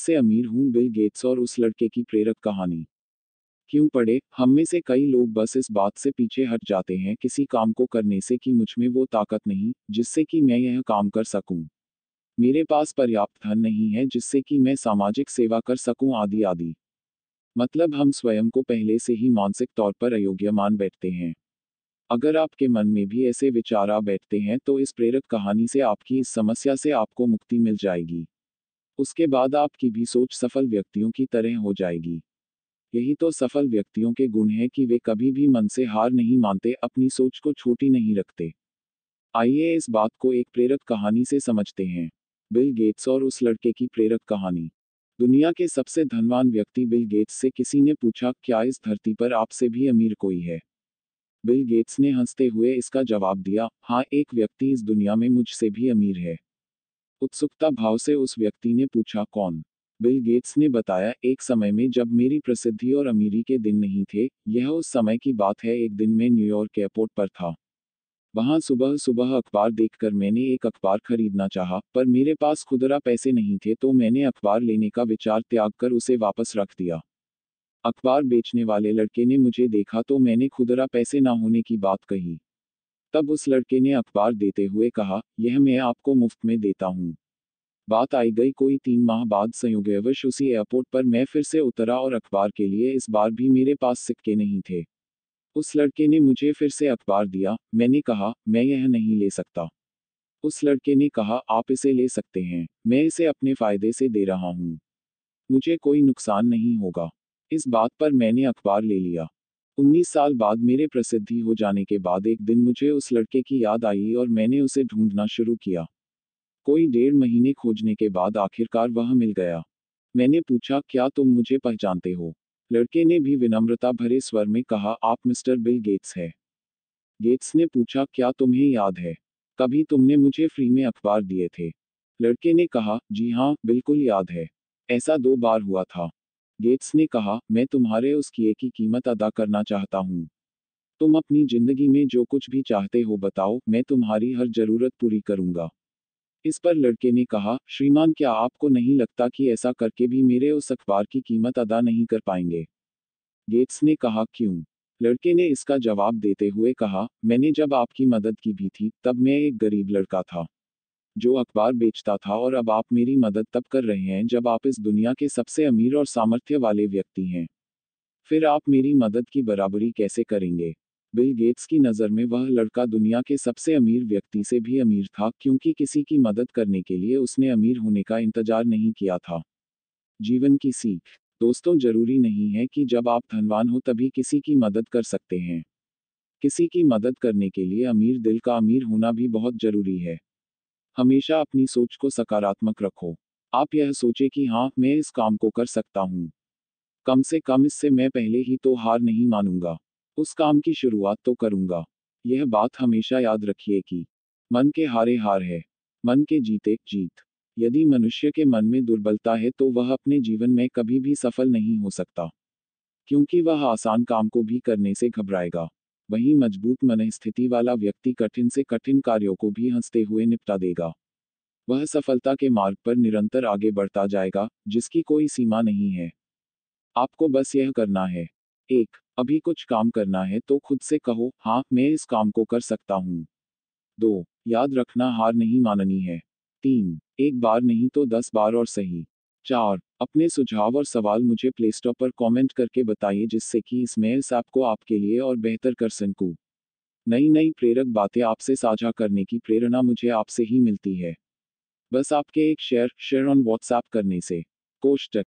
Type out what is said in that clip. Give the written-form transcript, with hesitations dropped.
से अमीर हूँ, बिल गेट्स और उस लड़के की प्रेरक कहानी। क्यों पढ़े? हम में से कई लोग बस इस बात से पीछे हट जाते हैं किसी काम को करने से कि मुझ में वो ताकत नहीं, जिससे कि मैं यह काम कर सकूं। मेरे पास पर्याप्त धन नहीं है जिससे कि मैं सामाजिक सेवा कर सकूं, आदि आदि। मतलब हम स्वयं को पहले से ही मानसिक तौर पर अयोग्य मान बैठते हैं। अगर आपके मन में भी ऐसे विचार आ बैठते हैं तो इस प्रेरक कहानी से आपकी इस समस्या से आपको मुक्ति मिल जाएगी। उसके बाद आपकी भी सोच सफल व्यक्तियों की तरह हो जाएगी। यही तो सफल व्यक्तियों के गुण हैं कि वे कभी भी मन से हार नहीं मानते, अपनी सोच को छोटी नहीं रखते। आइए इस बात को एक प्रेरक कहानी से समझते हैं। बिल गेट्स और उस लड़के की प्रेरक कहानी। दुनिया के सबसे धनवान व्यक्ति बिल गेट्स से किसी ने पूछा, क्या इस धरती पर आपसे भी अमीर कोई है? बिल गेट्स ने हंसते हुए इसका जवाब दिया, हाँ, एक व्यक्ति इस दुनिया में मुझसे भी अमीर है। उत्सुकता भाव से उस व्यक्ति ने पूछा, कौन? बिल गेट्स ने बताया, एक समय में जब मेरी प्रसिद्धि और अमीरी के दिन नहीं थे, यह उस समय की बात है। एक दिन मैं न्यूयॉर्क एयरपोर्ट पर था। वहां सुबह सुबह अखबार देखकर मैंने एक अखबार खरीदना चाहा, पर मेरे पास खुदरा पैसे नहीं थे, तो मैंने अखबार लेने का विचार त्याग कर उसे वापस रख दिया। अखबार बेचने वाले लड़के ने मुझे देखा तो मैंने खुदरा पैसे ना होने की बात कही। तब उस लड़के ने अखबार देते हुए कहा, यह मैं आपको मुफ्त में देता हूँ। बात आई गई कोई 3 माह बाद संयोगवश उसी एयरपोर्ट पर मैं फिर से उतरा और अखबार के लिए इस बार भी मेरे पास सिक्के नहीं थे। उस लड़के ने मुझे फिर से अखबार दिया। मैंने कहा, मैं यह नहीं ले सकता। उस लड़के ने कहा, आप इसे ले सकते हैं, मैं इसे अपने फायदे से दे रहा हूँ। मुझे कोई नुकसान नहीं होगा। इस बात पर मैंने अखबार ले लिया। 19 साल बाद मेरे प्रसिद्धि हो जाने के बाद एक दिन मुझे उस लड़के की याद आई और मैंने उसे ढूंढना शुरू किया। कोई 1.5 महीने खोजने के बाद आखिरकार वह मिल गया। मैंने पूछा, क्या तुम मुझे पहचानते हो? लड़के ने भी विनम्रता भरे स्वर में कहा, आप मिस्टर बिल गेट्स हैं। गेट्स ने पूछा, क्या तुम्हें याद है? कभी तुमने मुझे फ्री में अखबार दिए थे? लड़के ने कहा, जी हाँ, बिल्कुल याद है। ऐसा 2 बार हुआ था। गेट्स ने कहा, मैं तुम्हारे उस किए की कीमत अदा करना चाहता हूँ। तुम अपनी जिंदगी में जो कुछ भी चाहते हो बताओ, मैं तुम्हारी हर जरूरत पूरी करूंगा। इस पर लड़के ने कहा, श्रीमान, क्या आपको नहीं लगता कि ऐसा करके भी मेरे उस अखबार की कीमत अदा नहीं कर पाएंगे? गेट्स ने कहा, क्यों? लड़के ने इसका जवाब देते हुए कहा, मैंने जब आपकी मदद की भी थी, तब मैं एक गरीब लड़का था जो अखबार बेचता था, और अब आप मेरी मदद तब कर रहे हैं जब आप इस दुनिया के सबसे अमीर और सामर्थ्य वाले व्यक्ति हैं। फिर आप मेरी मदद की बराबरी कैसे करेंगे? बिल गेट्स की नज़र में वह लड़का दुनिया के सबसे अमीर व्यक्ति से भी अमीर था, क्योंकि किसी की मदद करने के लिए उसने अमीर होने का इंतजार नहीं किया था। जीवन की सीख। दोस्तों, जरूरी नहीं है कि जब आप धनवान हो तभी किसी की मदद कर सकते हैं। किसी की मदद करने के लिए अमीर दिल का अमीर होना भी बहुत जरूरी है। हमेशा अपनी सोच को सकारात्मक रखो। आप यह सोचे कि हाँ, मैं इस काम को कर सकता हूँ। कम से कम इससे मैं पहले ही तो हार नहीं मानूंगा। उस काम की शुरुआत तो करूंगा। यह बात हमेशा याद रखिए कि मन के हारे हार है, मन के जीते जीत। यदि मनुष्य के मन में दुर्बलता है तो वह अपने जीवन में कभी भी सफल नहीं हो सकता, क्योंकि वह आसान काम को भी करने से घबराएगा। वहीं मजबूत मनस्थिति वाला व्यक्ति कठिन से कठिन कार्यों को भी हंसते हुए निपटा देगा। वह सफलता के मार्ग पर निरंतर आगे बढ़ता जाएगा, जिसकी कोई सीमा नहीं है। आपको बस यह करना है। 1. अभी कुछ काम करना है तो खुद से कहो, हाँ, मैं इस काम को कर सकता हूँ। 2. याद रखना, हार नहीं माननी है। 3. एक बार नहीं तो 10 बार और सही। 4. अपने सुझाव और सवाल मुझे प्ले स्टोर पर कमेंट करके बताइए, जिससे कि इसमें इस ऐप को आपके लिए और बेहतर कर सकूं। नई नई प्रेरक बातें आपसे साझा करने की प्रेरणा मुझे आपसे ही मिलती है। बस आपके एक शेयर ऑन व्हाट्सएप करने से। कोष्टक